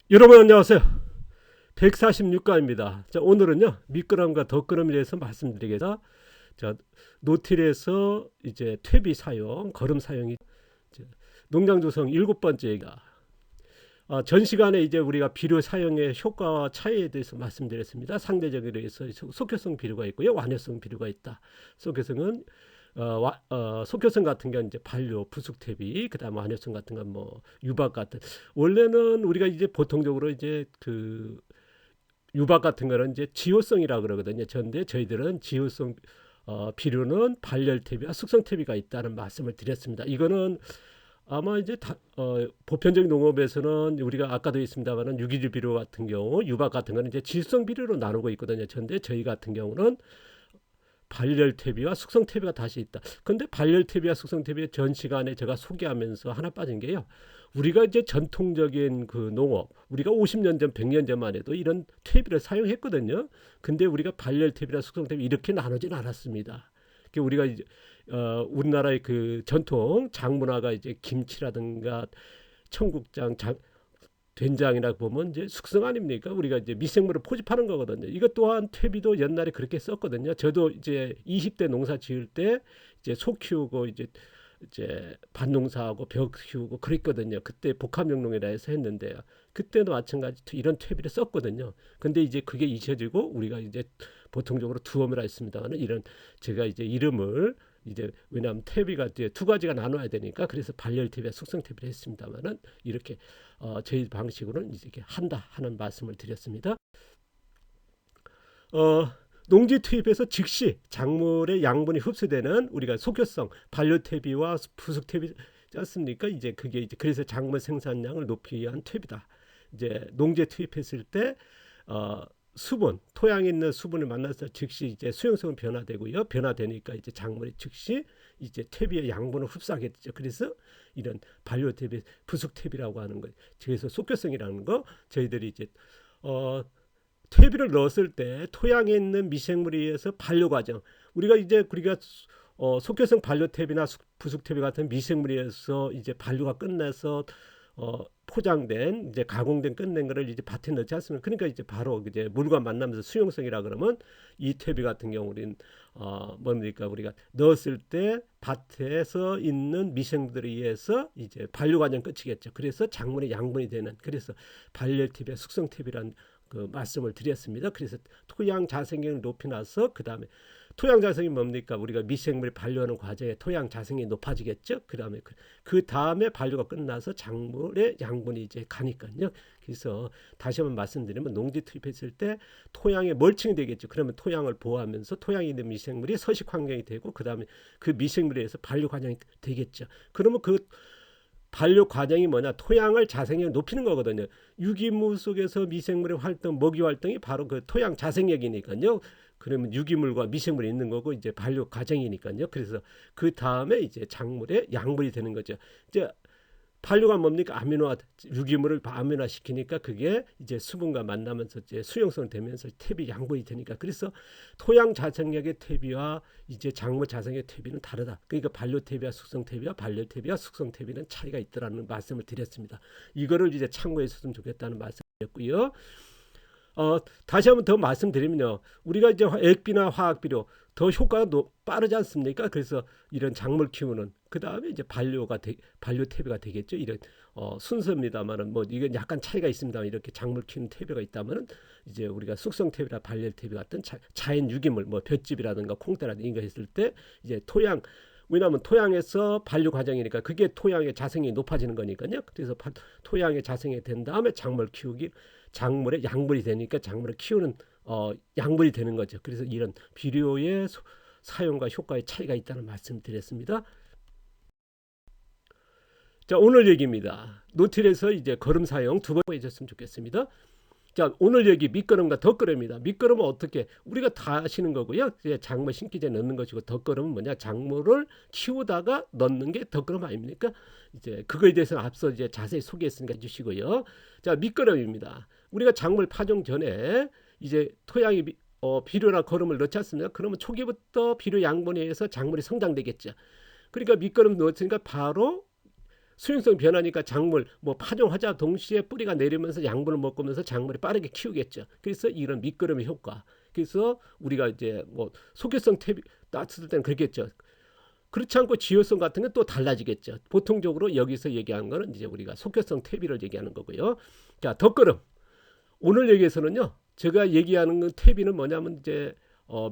여러분 안녕하세요. 146과입니다. 자, 오늘은요 미끄럼과 덧걸음에 대해서 말씀드리겠습니다. 자, 노틸에서 이제 퇴비 사용, 걸음 사용이 농장 조성 7번째입니다. 전 시간에 이제 우리가 비료 사용의 효과와 차이에 대해서 말씀드렸습니다. 상대적으로 해서 속효성 비료가 있고요, 완효성 비료가 있다. 속효성은 속효성 같은 경우는 이제 반려, 부숙퇴비, 그다음 완효성 같은 건 뭐 유박 같은. 원래는 우리가 이제 보통적으로 이제 그 유박 같은 거는 이제 지효성이라 그러거든요. 그런데 저희들은 지효성 비료는 발열퇴비와 숙성퇴비가 있다는 말씀을 드렸습니다. 이거는 아마 이제 보편적인 농업에서는 우리가 아까도 있습니다만은 유기질 비료 같은 경우, 유박 같은 거는 이제 질성 비료로 나누고 있거든요. 그런데 저희 같은 경우는 발열퇴비와 숙성퇴비가 다시 있다. 근데 발열퇴비와 숙성퇴비 전 시간에 제가 소개하면서 하나 빠진 게요. 우리가 이제 전통적인 그 농업, 우리가 50년 전, 100년 전만 해도 이런 퇴비를 사용했거든요. 근데 우리가 발열퇴비나 숙성퇴비 이렇게 나누진 않았습니다. 우리가 이제 우리나라의 그 전통 장문화가 이제 김치라든가 청국장, 된장이라고 보면 이제 숙성 아닙니까? 우리가 이제 미생물을 포집하는 거거든요. 이것 또한 퇴비도 옛날에 그렇게 썼거든요. 저도 이제 20대 농사 지을 때 이제 소 키우고 이제 밭농사하고 벼 키우고 그랬거든요. 그때 복합영농이라 해서 했는데요. 그때도 마찬가지 이런 퇴비를 썼거든요. 근데 이제 그게 잊혀지고 우리가 이제 보통적으로 두엄이라 했습니다만은 이런 제가 이제 이름을 이제 왜냐하면 퇴비가 이제 두 가지가 나눠야 되니까 그래서 발열 퇴비와 숙성 퇴비를 했습니다만은 이렇게 저희 방식으로는 이렇게 한다 하는 말씀을 드렸습니다. 어, 농지 투입에서 즉시 작물의 양분이 흡수되는 우리가 속효성 발열 퇴비와 부숙 퇴비 짰습니까? 이제 그게 이제 그래서 작물 생산량을 높이기 위한 퇴비다. 이제 농지에 투입했을 때 수분, 토양에 있는 수분을 만나서 즉시 이제 수용성은 변화되고요. 변화되니까 이제 작물이 즉시 이제 퇴비의 양분을 흡수하게 되죠. 그래서 이런 발효 퇴비, 부숙 퇴비라고 하는 거. 그래서 속효성이라는 거 저희들이 이제 퇴비를 넣었을 때 토양에 있는 미생물에 의해서 반려 과정. 우리가 속효성 반려 퇴비나 부숙 퇴비 같은 미생물에 의해서 이제 반려가 끝나서 포장된 이제 가공된 끝낸 거를 이제 밭에 넣지 않습니까? 그러니까 이제 바로 이제 물과 만나면서 수용성이라 그러면 이 퇴비 같은 경우는 뭡니까? 우리가 넣었을 때 밭에서 있는 미생물들에 의해서 이제 반려 과정 끝이겠죠. 그래서 작물의 양분이 되는 그래서 발열 퇴비와 숙성 퇴비란 그 말씀을 드렸습니다. 그래서 토양 자생력을 높여놔서 그 다음에 토양 자생이 뭡니까? 우리가 미생물이 반려하는 과정에 토양 자생이 높아지겠죠. 그 다음에 반려가 끝나서 작물의 양분이 이제 가니까요. 그래서 다시 한번 말씀드리면 농지 투입했을 때 토양에 멀칭이 되겠죠. 그러면 토양을 보호하면서 토양에 있는 미생물이 서식 환경이 되고 그 다음에 그 미생물에 의해서 반려 과정이 되겠죠. 그러면 그 반려 과정이 뭐냐? 토양을 자생력을 높이는 거거든요. 유기물 속에서 미생물의 활동, 먹이 활동이 바로 그 토양 자생력이니까요. 그러면 유기물과 미생물이 있는 거고 이제 반려 과정이니까요. 그래서 그 다음에 이제 작물의 양분이 되는 거죠. 이제 반려가 뭡니까? 유기물을 아미노화 시키니까 그게 이제 수분과 만나면서 이제 수용성 되면서 퇴비 양분이 되니까 그래서 토양 자생력의 퇴비와 이제 작물 자생의 퇴비는 다르다. 그러니까 반려 퇴비와 숙성 퇴비와 반려 퇴비와 숙성 퇴비는 차이가 있더라는 말씀을 드렸습니다. 이거를 이제 참고했으면 좋겠다는 말씀이었고요. 다시 한번 더 말씀드리면요. 우리가 이제 액비나 화학비료 더 효과가 빠르지 않습니까? 그래서 이런 작물 키우는 그 다음에 이제 반려 퇴비가 되겠죠. 이런 순서입니다만은 뭐 이건 약간 차이가 있습니다만 이렇게 작물 키우는 퇴비가 있다면은 이제 우리가 숙성 퇴비나 발열 퇴비 같은 자연 유기물 뭐 볏짚이라든가 콩대라든가 이거 했을 때 이제 왜냐하면 토양에서 반려 과정이니까 그게 토양의 자생이 높아지는 거니까요. 그래서 토양의 자생이 된 다음에 작물의 양분이 되니까 작물을 키우는 양분이 되는 거죠. 그래서 이런 비료의 사용과 효과의 차이가 있다는 말씀을 드렸습니다. 자, 오늘 얘기입니다. 노틸에서 이제 걸음 사용 두 번 해줬으면 좋겠습니다. 자, 오늘 얘기 밑거름과 덧거름입니다. 밑거름은 어떻게 우리가 다 아시는 거고요. 작물 심기 전에 넣는 것이고 덧거름은 뭐냐? 작물을 키우다가 넣는 게 덧거름 아닙니까? 이제 그거에 대해서는 앞서 이제 자세히 소개했으니까 해주시고요. 자, 밑거름입니다. 우리가 작물 파종 전에 이제 토양이 비료나 거름을 넣지 않습니까? 그러면 초기부터 비료 양분에 의해서 작물이 성장되겠죠. 그러니까 밑거름 넣었으니까 바로 수용성 변하니까 작물 뭐 파종하자 동시에 뿌리가 내리면서 양분을 먹으면서 작물이 빠르게 키우겠죠. 그래서 이런 미끄럼의 효과. 그래서 우리가 이제 뭐 속효성 퇴비 땄을 때는 그렇겠죠. 그렇지 않고 지효성 같은 건 또 달라지겠죠. 보통적으로 여기서 얘기하는 거는 이제 우리가 속효성 퇴비를 얘기하는 거고요. 자, 덧걸음. 오늘 얘기에서는요. 제가 얘기하는 건 퇴비는 뭐냐면 이제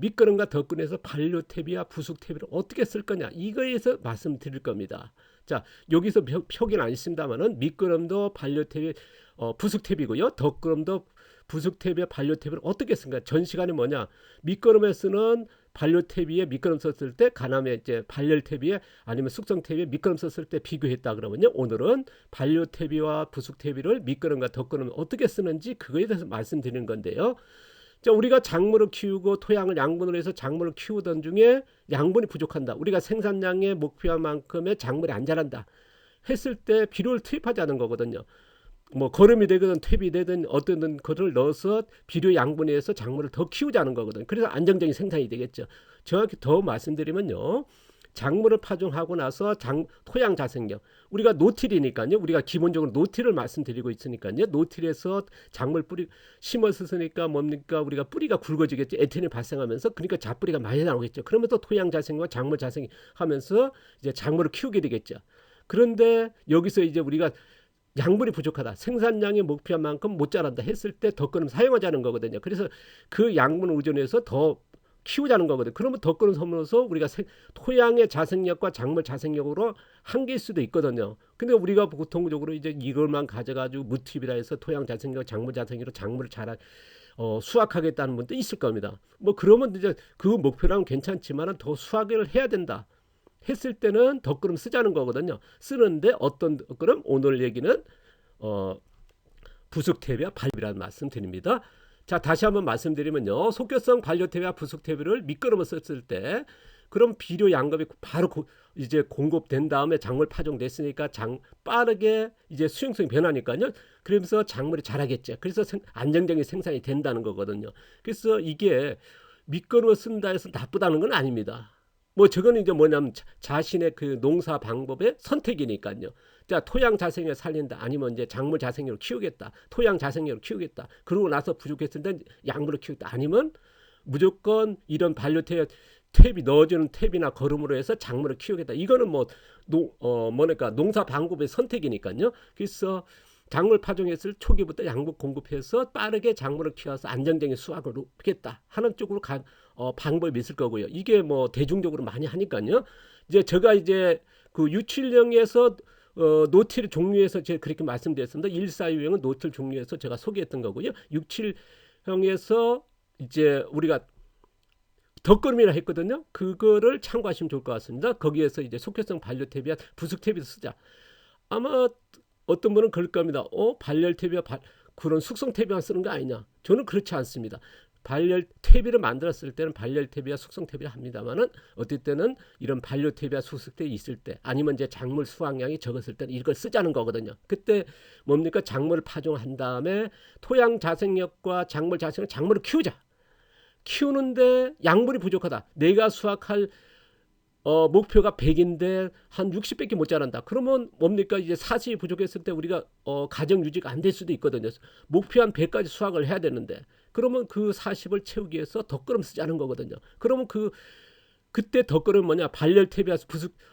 밑거름과 덧걸음에서 반려 퇴비와 부속 퇴비를 어떻게 쓸 거냐 이거에서 말씀드릴 겁니다. 자, 여기서 표기는 안 있습니다만은 밑거름도 반려 퇴비, 부속 퇴비고요. 덧걸음도 부속 퇴비와 반려 퇴비를 어떻게 쓴가? 전 시간에 뭐냐? 밑거름에 쓰는 반려 퇴비에 밑거름 썼을 때, 가남에 이제 반려 퇴비에 아니면 숙성 퇴비에 밑거름 썼을 때 비교했다 그러면요. 오늘은 반려 퇴비와 부속 퇴비를 밑거름과 덧거름 어떻게 쓰는지 그거에 대해서 말씀드리는 건데요. 자, 우리가 작물을 키우고 토양을 양분으로 해서 작물을 키우던 중에 양분이 부족한다. 우리가 생산량의 목표한 만큼의 작물이 안 자란다. 했을 때 비료를 투입하지 않은 거거든요. 뭐 거름이 되든 퇴비 되든 어떤 것을 넣어서 비료 양분해서 작물을 더 키우자는 거거든요. 그래서 안정적인 생산이 되겠죠. 정확히 더 말씀드리면요. 작물을 파종하고 나서 토양 자생력. 우리가 노틸이니까요. 우리가 기본적으로 노틸을 말씀드리고 있으니까요. 노틸에서 작물 뿌리 심었으니까 뭡니까? 우리가 뿌리가 굵어지겠죠. 에탄올이 발생하면서 그러니까 잡뿌리가 많이 나오겠죠. 그러면 또 토양 자생과 작물 자생하면서 이제 작물을 키우게 되겠죠. 그런데 여기서 이제 우리가 양분이 부족하다. 생산량이 목표한 만큼 못 자란다 했을 때 덧거름 사용하자는 거거든요. 그래서 그 양분을 의존해서 더 키우자는 거거든요. 그러면 덧거름 섬으로서 우리가 토양의 자생력과 작물 자생력으로 한계일 수도 있거든요. 근데 우리가 보통적으로 이제 이걸만 가져가지고 무팁이라 해서 토양 자생력, 작물 자생력으로 작물을 수확하겠다는 분도 있을 겁니다. 뭐 그러면 이제 그 목표랑 괜찮지만은 더 수확을 해야 된다. 했을 때는 덧거름 쓰자는 거거든요. 쓰는데 어떤 덧거름? 오늘 얘기는 부속 퇴비와 반려라는 말씀 드립니다. 자, 다시 한번 말씀드리면요. 속효성 반려 퇴비와 부속 퇴비를 밑거름을 썼을 때 그럼 비료 양급이 바로 이제 공급된 다음에 작물 파종됐으니까 빠르게 이제 수용성이 변하니까요. 그러면서 작물이 자라겠죠. 그래서 안정적인 생산이 된다는 거거든요. 그래서 이게 밑거름을 쓴다 해서 나쁘다는 건 아닙니다. 뭐 저거는 이제 뭐냐면 자신의 그 농사 방법의 선택이니까요. 자, 토양 자생을 살린다. 아니면 이제 작물 자생력을 키우겠다. 토양 자생력을 키우겠다. 그러고 나서 부족했을 때 약물을 키우겠다. 아니면 무조건 이런 반려 퇴비 넣어주는 퇴비나 거름으로 해서 작물을 키우겠다. 이거는 뭐랄까 농사 방법의 선택이니까요. 그래서 작물 파종했을 초기부터 양분 공급해서 빠르게 작물을 키워서 안정적인 수확을 높이겠다 하는 쪽으로 방법이 있을 거고요. 이게 뭐 대중적으로 많이 하니까요. 이제 제가 이제 그 유틸형에서 노틸 종류에서 제가 그렇게 말씀드렸습니다. 1,4유형은 노틸 종류에서 제가 소개했던 거고요. 6,7형에서 이제 우리가 덧거름이라 했거든요. 그거를 참고하시면 좋을 것 같습니다. 거기에서 이제 속효성 반려 퇴비와 부속 퇴비를 쓰자. 아마 어떤 분은 그럴 겁니다. 발열 퇴비와 그런 숙성 퇴비만 쓰는 거 아니냐? 저는 그렇지 않습니다. 발열 퇴비를 만들었을 때는 발열 퇴비와 숙성 퇴비를 합니다만은 어떨 때는 이런 발열 퇴비와 숙성 퇴비 있을 때 아니면 이제 작물 수확량이 적었을 때는 이걸 쓰자는 거거든요. 그때 뭡니까? 작물을 파종한 다음에 토양 자생력과 작물 자생력, 작물을 키우자. 키우는데 양분이 부족하다. 내가 수확할 목표가 100인데 한 60밖에 못 자란다. 그러면 뭡니까? 이제 40이 부족했을 때 우리가 가정 유지가 안 될 수도 있거든요. 목표한 100까지 수확을 해야 되는데 그러면 그 40을 채우기 위해서 덧거름 쓰자는 거거든요. 그러면 그때 덧거름 뭐냐? 발열 퇴비와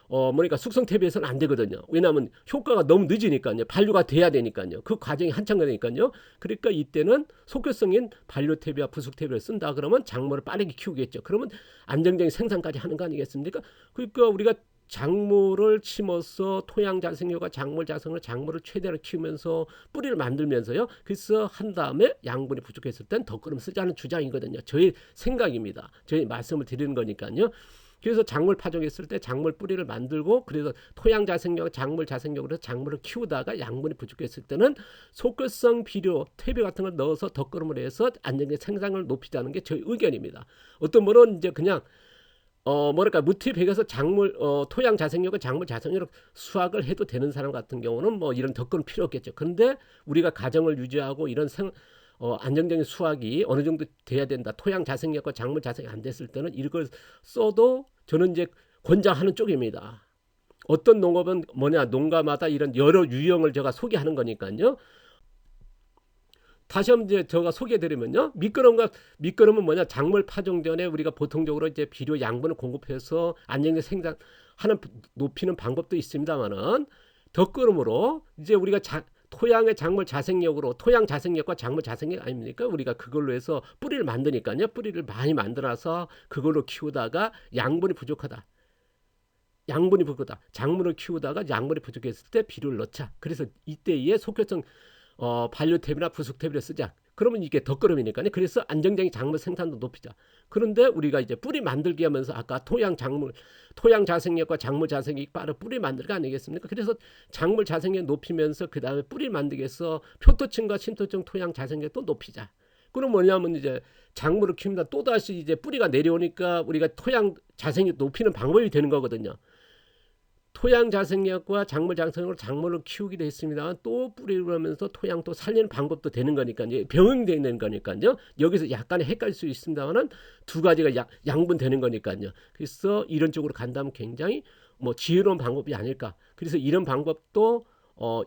뭐니까 숙성 퇴비에서는 안 되거든요. 왜냐하면 효과가 너무 늦으니까요. 반류가 돼야 되니까요. 그 과정이 한참 걸리니까요. 그러니까 이때는 속효성인 반려 퇴비와 부속 퇴비를 쓴다 그러면 작물을 빠르게 키우겠죠. 그러면 안정적인 생산까지 하는 거 아니겠습니까? 그러니까 우리가 작물을 심어서 토양 자생력과 작물 자생을 작물을 최대로 키우면서 뿌리를 만들면서요. 그래서 한 다음에 양분이 부족했을 땐 덧거름 쓰자는 주장이거든요. 저의 생각입니다. 저희 말씀을 드리는 거니까요. 그래서 작물 파종했을 때 작물 뿌리를 만들고 그래서 토양 자생력, 작물 자생력으로 작물을 키우다가 양분이 부족했을 때는 속효성 비료, 퇴비 같은 걸 넣어서 덧거름을 해서 안정적인 생산을 높이자는 게 저희 의견입니다. 어떤 분은 이제 그냥 뭐랄까 무티백에서 작물 토양 자생력과 작물 자생력으로 수확을 해도 되는 사람 같은 경우는 뭐 이런 덧거름 필요 없겠죠. 그런데 우리가 가정을 유지하고 이런 안정적인 수확이 어느 정도 돼야 된다. 토양 자생력과 작물 자생이 안 됐을 때는 이걸 써도 저는 이제 권장하는 쪽입니다. 어떤 농업은 뭐냐, 농가마다 이런 여러 유형을 제가 소개하는 거니까요. 다시 한번 이제 제가 소개해드리면요, 미끄럼은 뭐냐, 작물 파종 전에 우리가 보통적으로 이제 비료 양분을 공급해서 안정적 생산하는 높이는 방법도 있습니다만은, 덧걸음으로 이제 우리가 토양의 작물 자생력으로, 토양 자생력과 작물 자생력 아닙니까? 우리가 그걸로 해서 뿌리를 만드니까요. 뿌리를 많이 만들어서 그걸로 키우다가 양분이 부족하다. 작물을 키우다가 양분이 부족했을 때 비료를 넣자. 그래서 이때에 속효성 반려탭이나 부속탭을 쓰자. 그러면 이게 덧걸음이니까요. 그래서 안정적인 작물 생산도 높이자. 그런데 우리가 이제 뿌리 만들기 하면서 아까 토양 자생력과 작물 자생력이 빠른 뿌리 만들기 아니겠습니까? 그래서 작물 자생력 높이면서 그 다음에 뿌리 만들기 위해서 표토층과 신토층 토양 자생력도 높이자. 그럼 뭐냐면 이제 작물을 키웁니다. 또다시 이제 뿌리가 내려오니까 우리가 토양 자생력 높이는 방법이 되는 거거든요. 토양 자생력과 작물 자생력으로 작물을 키우기도 했습니다만 또 뿌리를 하면서 토양 또 살리는 방법도 되는 거니까요. 병행되는 거니까요. 여기서 약간의 헷갈릴 수 있습니다만 두 가지가 양분되는 거니까요. 그래서 이런 쪽으로 간다면 굉장히 지혜로운 방법이 아닐까. 그래서 이런 방법도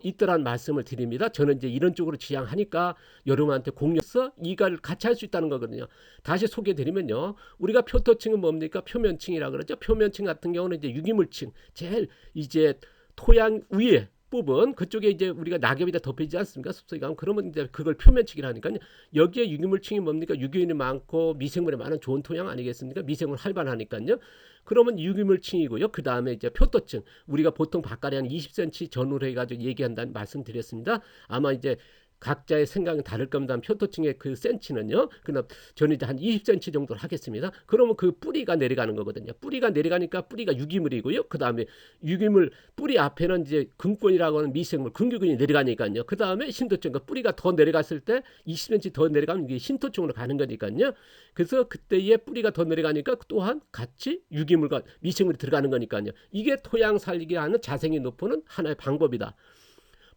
있더란 말씀을 드립니다. 저는 이제 이런 쪽으로 지향하니까 여러분한테 공유해서 이걸 같이 할 수 있다는 거거든요. 다시 소개해드리면요, 우리가 표토층은 뭡니까? 표면층이라 그러죠. 표면층 같은 경우는 이제 유기물층, 제일 이제 토양 위에 부분, 그쪽에 이제 우리가 낙엽이 다 덮이지 않습니까? 습속이 가면. 그러면 이제 그걸 표면층이라니까요. 여기에 유기물층이 뭡니까? 유기균이 많고 미생물이 많은 좋은 토양 아니겠습니까? 미생물 활발하니까요. 그러면 유기물층이고요. 그 다음에 이제 표토층, 우리가 보통 바깥에 한 20cm 전후로 해가지고 얘기한다는 말씀드렸습니다. 아마 이제 각자의 생각은 다를 겁니다. 표토층의 그 센치는요. 그럼 저는 이제 한 20cm 정도로 하겠습니다. 그러면 그 뿌리가 내려가는 거거든요. 뿌리가 내려가니까 뿌리가 유기물이고요. 그 다음에 유기물 뿌리 앞에는 이제 금권이라고 하는 미생물, 금규균이 내려가니까요. 그 다음에 신토층, 그러니까 뿌리가 더 내려갔을 때 20cm 더 내려가면 이게 신토층으로 가는 거니까요. 그래서 그때의 뿌리가 더 내려가니까 또한 같이 유기물과 미생물이 들어가는 거니까요. 이게 토양 살리게 하는 자생이 높이는 하나의 방법이다.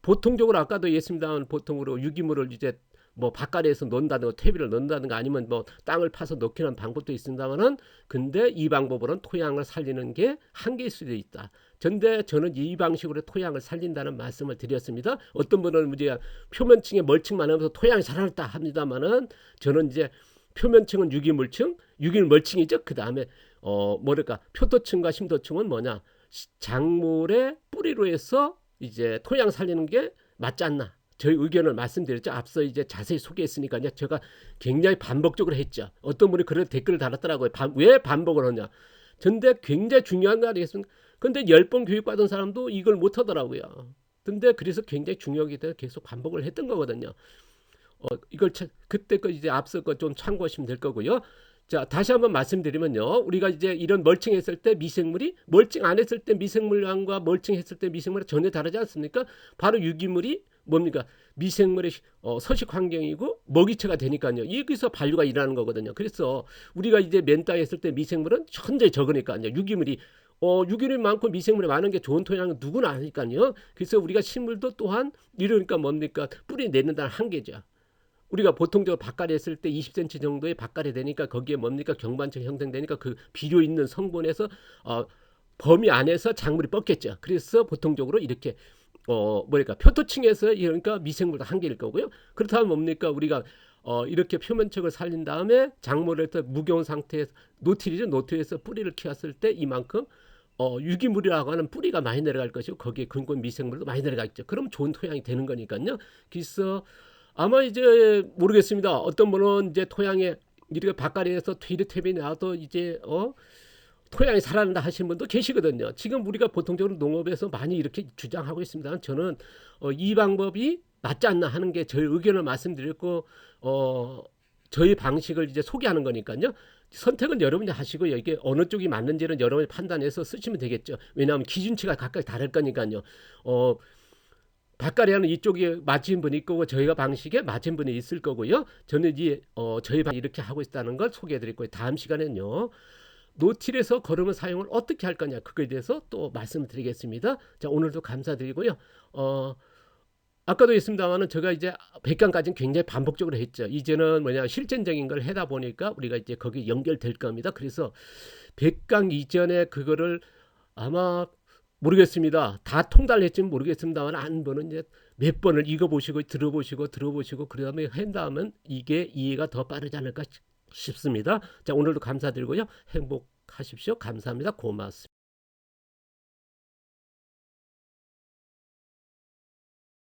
보통적으로 아까도 얘기했습니다만 보통으로 유기물을 이제 바깥에서 넣는다든가 퇴비를 넣는다든가 아니면 땅을 파서 넣기는 방법도 있습니다만은, 근데 이 방법으로는 토양을 살리는 게 한계일 수도 있다. 근데 저는 이 방식으로 토양을 살린다는 말씀을 드렸습니다. 어떤 분은 이제 표면층에 멀칭만 하면서 토양이 살아났다 합니다만은, 저는 이제 표면층은 유기물 멀칭이죠. 그 다음에 표토층과 심토층은 뭐냐, 작물의 뿌리로 해서 이제 토양 살리는 게 맞지 않나. 저희 의견을 말씀드렸죠. 앞서 이제 자세히 소개했으니까요. 제가 굉장히 반복적으로 했죠. 어떤 분이 그런 댓글을 달았더라고요. 왜 반복을 하냐. 근데 굉장히 중요한 거 아니겠습니까? 근데 10번 교육받은 사람도 이걸 못 하더라고요. 근데 그래서 굉장히 중요하기 때문에 계속 반복을 했던 거거든요. 이걸 그때 거 이제 앞서 거 좀 참고하시면 될 거고요. 자, 다시 한번 말씀드리면요, 우리가 이제 이런 멀칭했을 때 미생물이, 멀칭 안 했을 때 미생물량과 멀칭했을 때 미생물이 전혀 다르지 않습니까? 바로 유기물이 뭡니까? 미생물의 서식 환경이고 먹이체가 되니까요. 여기서 반류가 일어나는 거거든요. 그래서 우리가 이제 맨땅에 했을 때 미생물은 현저히 적으니까요. 유기물이 많고 미생물이 많은 게 좋은 토양은 누구나 아니까요. 그래서 우리가 식물도 또한 이러니까 뭡니까? 뿌리 내는다는 한계죠. 우리가 보통적으로 바깥에 했을 때 20cm 정도의 바깥에 되니까 거기에 뭡니까? 경반층 형성되니까 그 비료 있는 성분에서 범위 안에서 작물이 뻗겠죠. 그래서 보통적으로 이렇게 표토층에서 그러니까 미생물도 한계일 거고요. 그렇다면 뭡니까? 우리가 이렇게 표면층을 살린 다음에 작물을 무겨운 상태에서 노틸에서 뿌리를 키웠을 때 이만큼 유기물이라고 하는 뿌리가 많이 내려갈 것이고 거기에 근권 미생물도 많이 내려가겠죠. 그럼 좋은 토양이 되는 거니까요. 그래서 아마 이제 모르겠습니다. 어떤 분은 이제 토양에 이렇게 바깥에서 퇴비 나와도 이제 토양이 살아난다 하시는 분도 계시거든요. 지금 우리가 보통적으로 농업에서 많이 이렇게 주장하고 있습니다. 저는 이 방법이 맞지 않나 하는 게 저희 의견을 말씀드렸고 저희 방식을 이제 소개하는 거니까요. 선택은 여러분이 하시고요. 이게 어느 쪽이 맞는지는 여러분이 판단해서 쓰시면 되겠죠. 왜냐하면 기준치가 각각 다를 거니까요. 바깥에는 이쪽이 맞은 분이 있고 저희가 방식에 맞은 분이 있을 거고요. 저는 저희 방식 이렇게 하고 있다는 걸 소개해 드릴 거예요. 다음 시간에는요, 노틸에서 걸음을 사용을 어떻게 할 거냐, 그거에 대해서 또 말씀을 드리겠습니다. 자, 오늘도 감사드리고요. 아까도 했습니다만은 제가 이제 100강까지는 굉장히 반복적으로 했죠. 이제는 실전적인 걸 하다 보니까 우리가 이제 거기 연결될 겁니다. 그래서 100강 이전에 그거를 아마 모르겠습니다. 다 통달했지는 모르겠습니다만 한 번은 이제 몇 번을 읽어보시고 들어보시고 그다음에 한다면 이게 이해가 더 빠르지 않을까 싶습니다. 자, 오늘도 감사드리고요. 행복하십시오. 감사합니다. 고맙습니다.